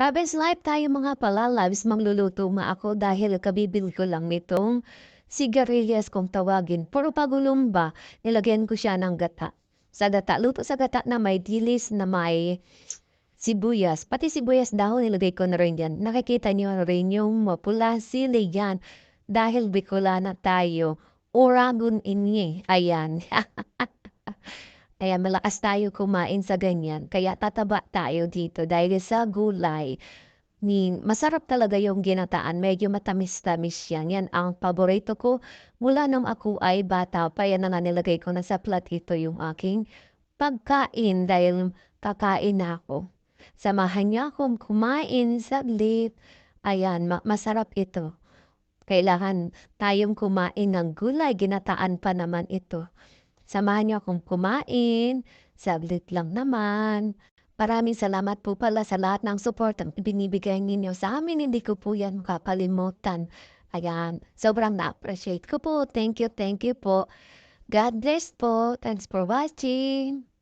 Labis life tayo mga palalabs, magluluto nga ako dahil kabibili ko lang nitong sigarilyas kung tawagin. Puro pagulong ba, nilagyan ko siya ng gata. Sa gata, luto sa gata na may dilis na may sibuyas. Pati sibuyas dahon nilagay ko na rin yan. Nakikita niyo rin yung mapula sili yan. Dahil Bicolana tayo, Uragon inye. Ayan. Ayan, malakas tayo kumain sa ganyan. Kaya tataba tayo dito dahil sa gulay. Masarap talaga yung ginataan, medyo matamis-tamis yan. Yan ang paborito ko mula nung ako ay bata pa. Yan na nga nilagay ko na sa platito yung aking pagkain dahil kakain na ako. Samahan niyo akong kumain saglit. Ayan, masarap ito. Kailangan tayong kumain ng gulay, ginataan pa naman ito. Samahan niyo akong kumain, saglit lang naman. Maraming salamat po pala sa lahat ng suportang ibinibigay ninyo sa amin, hindi ko po yan makakalimutan. Ayan, sobrang na-appreciate ko po. Thank you po. God bless po. Thanks for watching.